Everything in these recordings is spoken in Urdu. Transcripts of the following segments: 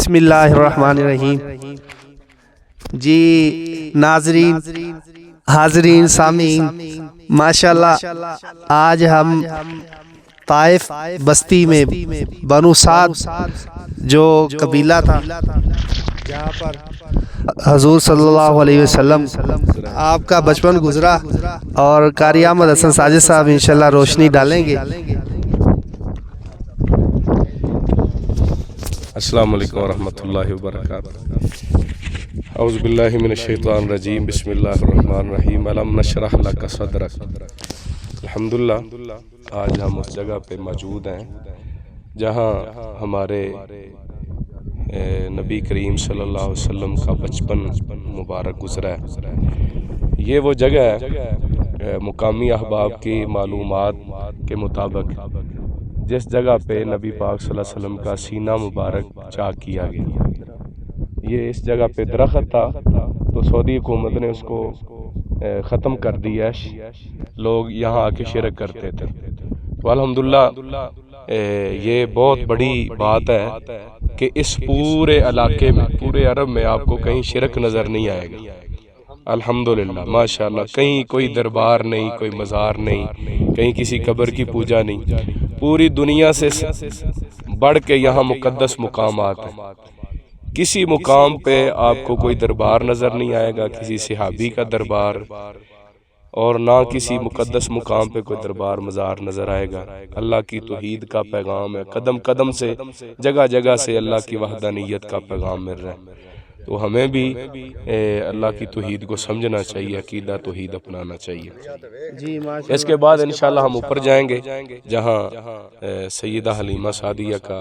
بسم اللہ الرحمن الرحیم۔ جی ناظرین، حاضرین، سامعین، ماشاءاللہ آج ہم طائف بستی میں بنو سعد جو قبیلہ تھا جہاں پر حضور صلی اللہ علیہ وسلم آپ کا بچپن گزرا، اور قاری احمد حسن ساجد صاحب انشاءاللہ روشنی ڈالیں گے۔ السلام علیکم ورحمۃ اللہ وبرکاتہ۔ اعوذ باللہ من الشیطان الرجیم، بسم اللہ الرحمن الرحیم۔ الم نشرح لک صدرک۔ الحمدللہ آج ہم اس جگہ پہ موجود ہیں جہاں ہمارے نبی کریم صلی اللہ علیہ وسلم کا بچپن مبارک گزرا ہے۔ یہ وہ جگہ ہے مقامی احباب کی معلومات کے مطابق جس جگہ پہ نبی پاک صلی اللہ علیہ وسلم کا سینہ مبارک چاک کیا گیا۔ یہ اس جگہ پہ درخت تھا تو سعودی حکومت نے اس کو ختم کر دیا، لوگ یہاں آ کے شرک کرتے تھے۔ تو الحمدللہ یہ بہت بڑی بات ہے کہ اس پورے علاقے میں، پورے عرب میں آپ کو کہیں شرک نظر نہیں آئے گا۔ الحمدللہ ماشاءاللہ، کہیں کوئی دربار نہیں، کوئی مزار نہیں، کہیں کسی قبر کی پوجا نہیں۔ پوری دنیا سے بڑھ کے یہاں مقدس مقامات ہیں۔ کسی مقام پہ آپ کو کوئی دربار نظر نہیں آئے گا، کسی صحابی کا دربار، اور نہ کسی مقدس مقام پہ کوئی دربار مزار نظر آئے گا۔ اللہ کی توحید کا پیغام ہے، قدم قدم سے، جگہ جگہ سے اللہ کی وحدانیت کا پیغام مل رہا ہے۔ تو ہمیں بھی اللہ کی توحید کو سمجھنا چاہیے، عقیدہ توحید اپنانا چاہیے۔ اس کے بعد انشاءاللہ ہم اوپر جائیں گے جہاں سیدہ حلیمہ سعدیہ کا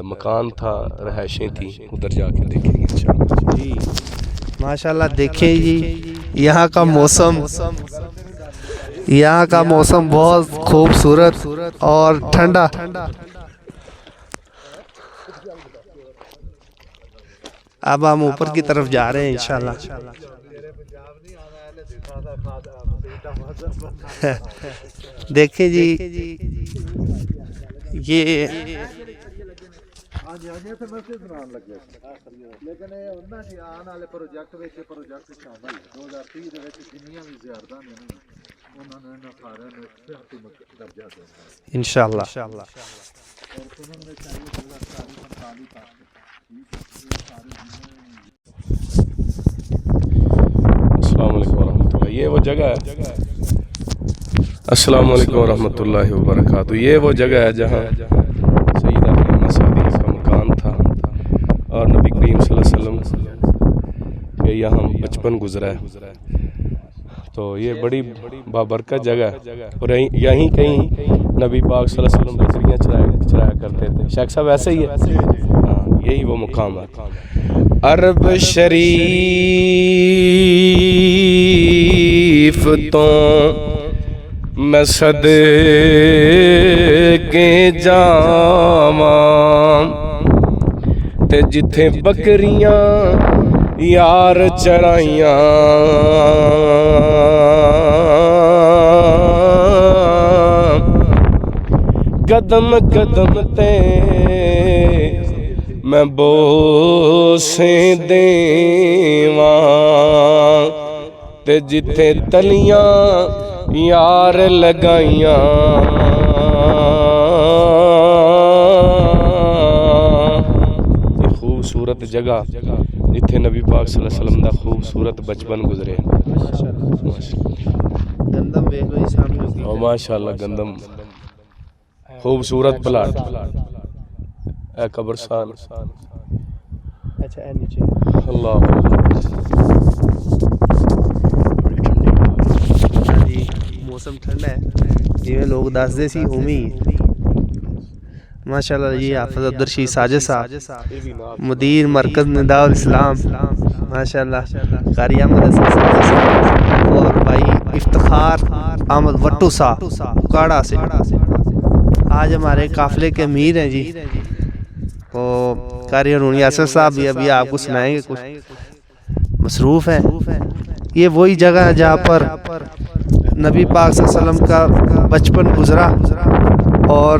مکان تھا، رہائشیں تھیں، ادھر جا کے دیکھیں گے انشاءاللہ۔ جی ماشاءاللہ دیکھیں جی، یہاں کا موسم بہت خوبصورت اور ٹھنڈا۔ اب ہم اوپر کی طرف جا رہے ہیں انشاءاللہ۔ دیکھیں جی، یہ انشاءاللہ السلام علیکم ورحمۃ اللہ۔ یہ وہ جگہ ہے، السلام علیکم ورحمۃ اللہ وبرکاتہ۔ یہ وہ جگہ ہے جہاں سیدہ حلیمہ سعدیہ کا مکان تھا اور نبی کریم صلی اللہ علیہ وسلم کے یہاں بچپن گزرا ہے۔ تو یہ بڑی بابرکت جگہ ہے، اور یہیں کہیں نبی پاک صلی اللہ علیہ وسلم بکریاں چرایا کرتے تھے۔ شیخ صاحب ایسے ہی ہے، ہاں یہی وہ مقام ہے۔ عرب شریف تو میں صدقے جاواں تے جتھے بکریاں یار چرائیاں، قدم قدم تے میں بوسے دیواں تے جتھے تلیاں یار لگائیاں، یہ خوبصورت جگہ جتھے نبی پاک صلی اللہ علیہ وسلم دا خوبصورت بچپن گزرے۔ گندم دیکھ لو سامنے، اور ماشاءاللہ گندم خوبصورت پلاٹ، اے قبرستان، اچھا اے نیچے اللہ جی موسم ٹھنڈا ہے، جی لوگ دسدے سی اوویں ماشاءاللہ۔ جی حافظ عبدالرشید ساجد صاحب، مدیر مرکز نداء الاسلام، ماشاءاللہ قاری احمد حسن ساجد صاحب، اور بھائی افتخار احمد وٹو صاحب کاڑا سے آج ہمارے قافلے کے امیر ہیں جی۔ تو قاری ہارون یاسر صاحب بھی ابھی آپ کو سنائیں گے، کچھ مصروف ہیں۔ یہ وہی جگہ ہے جہاں پر نبی پاک صلی اللہ علیہ وسلم کا بچپن گزرا، اور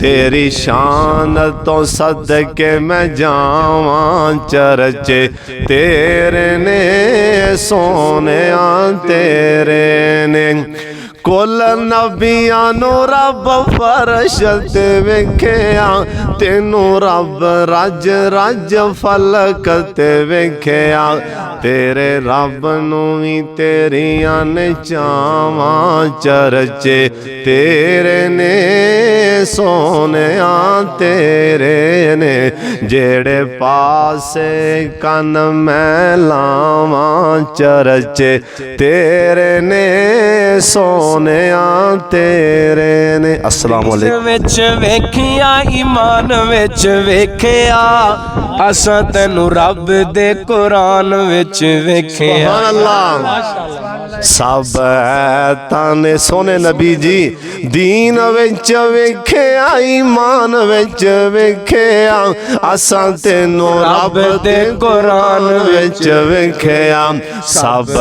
تیری شان تو صدقے میں جاواں چرچے تیرے نے سونیاں تیرے نے کل نبیاں نو رب فرش تے ویکھیا تینو رب رج رج فلک تے ویکھیا تیرے رب نو وی تیریاں نے چاواں چرچے تیرے نے سونیاں تیرے نے جیڑے پاسے کن میں لاواں چرچے تیرے نے سونیاں تیرے نے السلام علیکم وچ ویکھیا ایمان وچ ویکھیا اساں تینو رب دے قرآن وچ ویکھیا سبحان اللہ سب تانے سونے نبی جی دین وچ ویکھیا ایمان وچ ویکھیا اساں تینو رب دے قرآن وچ ویکھیا سب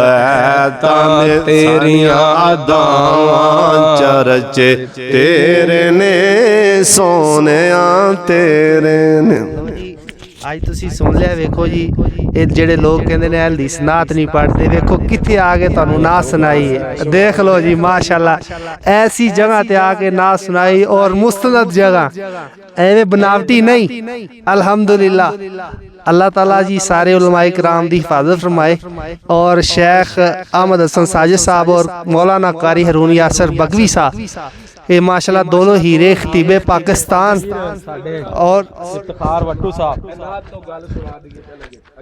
تانے تیریاں اداواں چرچے تیرے نے سونیاں تیرے نے آج تسی سن لیا ویکھو جی یہ جڑے لوگ کہندے نے حدیث نعت نہیں پڑھتے ویکھو کتھے آ کے تانوں نعت سنائی ہے دیکھ لو جی ماشاءاللہ ایسی جگہ تے آ کے نعت سنائی اور مستند جگہ ایویں بناوٹی نہیں الحمدللہ اللہ تعالیٰ جی سارے علماء کرام دی حفاظت فرمائے اور شیخ احمد حسن ساجد صاحب اور مولانا قاری ہارون یاسر بگوی صاحب یہ ماشاءاللہ دونوں ہیرے خطیب پاکستان اور افتخار وٹو صاحب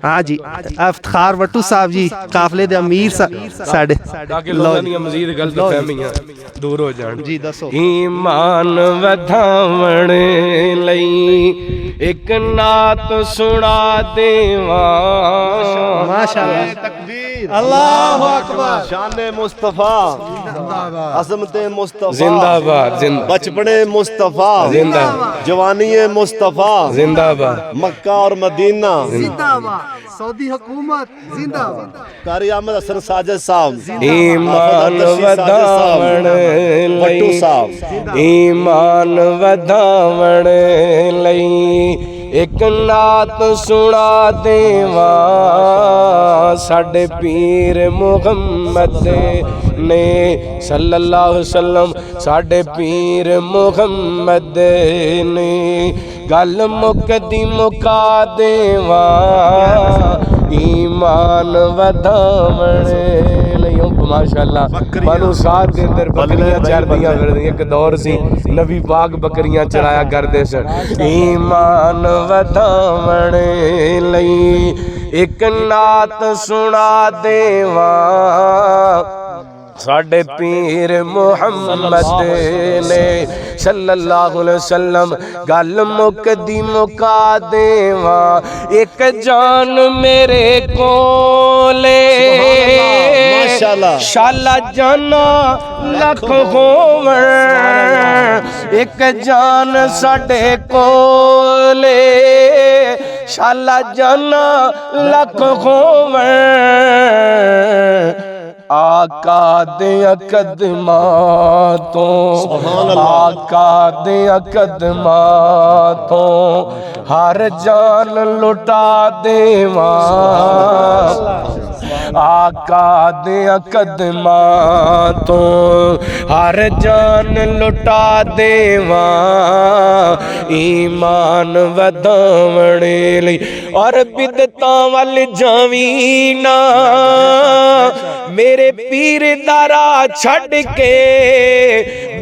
ہاں جی افتخار وٹو صاحب جی قافلے دے امیر ساڈے تاکہ لوگاں دی مزید غلط فہمیاں دور ہو جان جی دسو ایمان ودھاون لئی ایک نعت سنا دیواں ماشاءاللہ تکبیر اللہ اکبر شان مصطفیٰ عظمت مصطفیٰ زندہ باد زندہ بچپنے مصطفیٰ زندہ جوانی مصطفیٰ زندہ باد مکہ اور مدینہ زندہ باد سعودی حکومت زندہ باد قاری احمد حسن ساجد صاحب ایمان ودھاون وٹو لئی صاحب ایمان ودھاون لئی ایک نعت سنا دیواں ساڈے پیر محمد نے صلی اللہ علیہ وسلم ساڈے پیر محمد نے گل مکدی مکا دیواں ایمان ودھاون لئی ماشاءاللہ مانو ساتھ دے اندر بکریاں چردیاں کردیں ایک دور سی نبی پاک بکریاں چرایا کردے سن ایمان ودھاون لئی ایک نعت سنا دیواں ساڈے پیر محمد نے صلی اللہ علیہ وسلم گل مکدی مکا دیواں ایک جان میرے کولے شالا جانا لکھ ہون ایک جان ساڈے کولے شالا جانا لکھ ہون آقا دیا قدماں تو آقا دیا قدماں تو ہر جان لٹا دیواں آقا دیا قدماں تو ہر جان لٹا دیواں ایمان ودھاون لئی اور بدعتاں ول جاویں نہ میرے پیر دا راہ چھڈ کے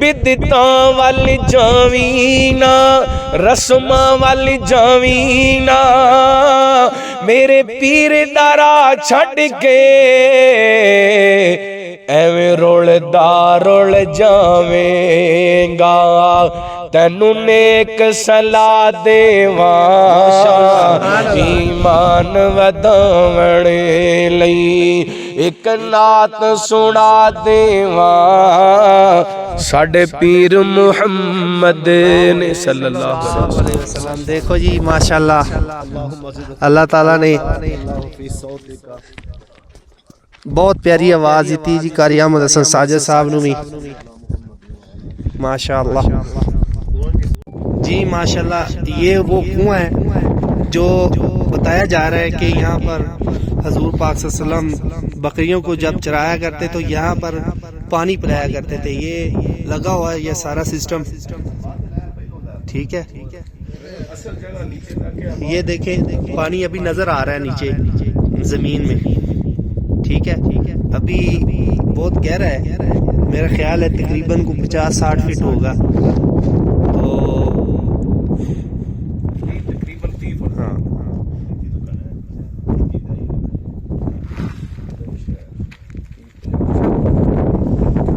بدعتاں ول جاویں نہ رسماں ول جاویں نہ میرے پیر دا راہ چھڈ کے ایویں رولدا رول جاویں گا تینوں نیک صلاح دیواں ایمان ودھاون لئی ایک نعت سنا دیواں ساڈے پیر محمد نے صلی اللہ علیہ وسلم دیکھو جی ماشاءاللہ اللہ تعالیٰ نے بہت پیاری آواز دیتی جی قاری احمد حسن ساجد صاحب نو بھی ماشاءاللہ جی ماشاءاللہ یہ وہ کنواں ہے جو بتایا جا رہا ہے کہ یہاں پر حضور پاک صلی اللہ علیہ وسلم بکریوں کو جب چرایا کرتے تو یہاں پر پانی پلایا کرتے تھے. یہ لگا ہوا ہے یہ سارا سسٹم, ٹھیک ہے. یہ دیکھیں پانی ابھی نظر آ رہا ہے نیچے زمین میں, ٹھیک ہے. ابھی بہت گہرا ہے, میرا خیال ہے تقریباً کو 50-60 فٹ ہوگا. تو ہاں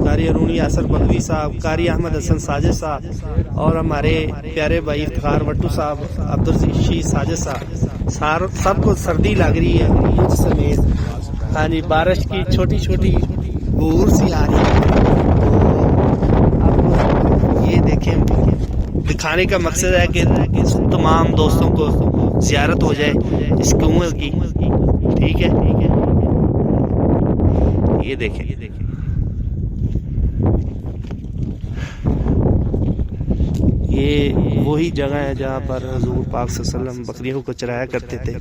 قاری ارونی یاسر بغوی صاحب, قاری احمد حسن ساجد صاحب اور ہمارے پیارے بھائی افتخار وٹو صاحب, عبدالرشید ساجد صاحب, سب کو سردی لگ رہی ہے مجھ سمیت. ہاں جی بارش کی چھوٹی چھوٹی بور سی آ رہی ہے. تو یہ دیکھیں دکھانے کا مقصد ہے کہ تمام دوستوں کو زیارت ہو جائے اس کنویں کی, ٹھیک ہے. یہ دیکھیں یہ وہی جگہ ہے جہاں پر حضور پاک صلی اللہ علیہ وسلم بکریوں کو چرایا کرتے تھے.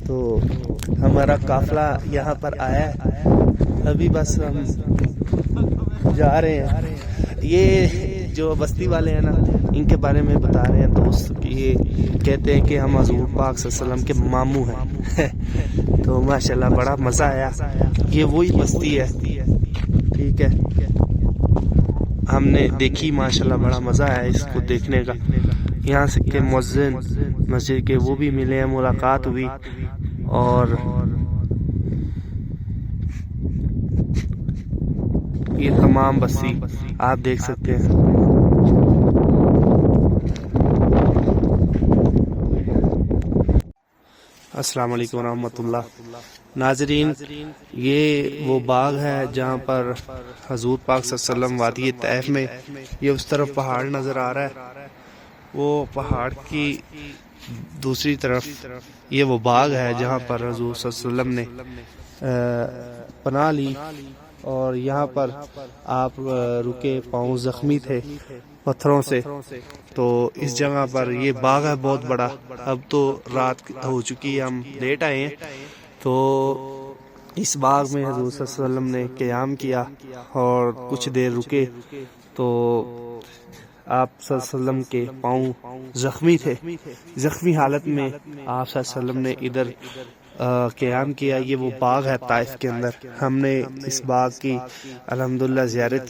تو ہمارا قافلہ یہاں پر آیا ہے, ابھی بس ہم جا رہے ہیں. یہ جو بستی والے ہیں نا ان کے بارے میں بتا رہے ہیں دوست, یہ کہتے ہیں کہ ہم حضور پاک صلی اللہ علیہ وسلم کے ماموں ہیں. تو ماشاءاللہ بڑا مزہ آیا. یہ وہی بستی ہے, ٹھیک ہے. ہم نے دیکھی ماشاءاللہ بڑا مزہ آیا اس کو دیکھنے کا. یہاں سے کے مؤذن مسجد کے وہ بھی ملے ہیں, ملاقات ہوئی. اور یہ تمام بستی آپ دیکھ سکتے ہیں. السلام علیکم ورحمۃ اللہ. ناظرین یہ وہ باغ ہے جہاں پر حضور پاک صلی اللہ علیہ وسلم وادی طیف میں, یہ اس طرف پہاڑ نظر آ رہا ہے, وہ پہاڑ کی دوسری طرف یہ وہ باغ ہے جہاں پر حضور صلی اللہ علیہ وسلم نے پناہ لی. اور یہاں پر آپ رکے, پاؤں زخمی تھے پتھروں سے. تو اس جگہ پر یہ باغ ہے بہت بڑا. اب تو رات ہو چکی ہے, ہم لیٹ آئے ہیں. تو اس باغ میں حضور صلی اللہ علیہ وسلم نے قیام کیا اور کچھ دیر رکے. تو آپ صلی اللہ علیہ وسلم کے پاؤں زخمی تھے. زخمی حالت میں آپ صلی اللہ علیہ وسلم نے ادھر قیام کیا. یہ وہ باغ ہے طائف کے اندر. ہم نے اس باغ کی الحمدللہ زیارت کی.